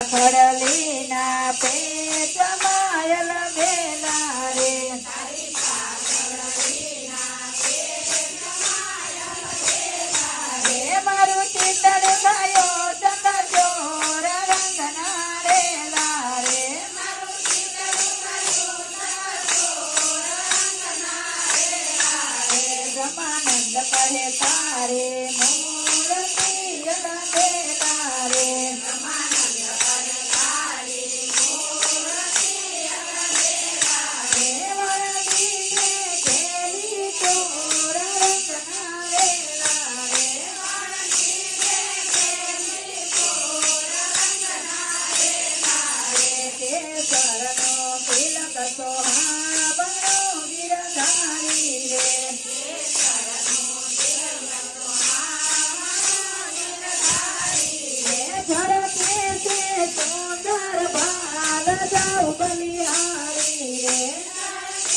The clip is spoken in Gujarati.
ખડલીના પેટમાં અલબેલા રે મારું ચિતર થયો ચંદ્રચોર રંગના રે લારે બ્રહ્માનંદ કહે તારે મૂર્તિ અલબેલા રે સુંદર બાલ જાઉ બલિહાર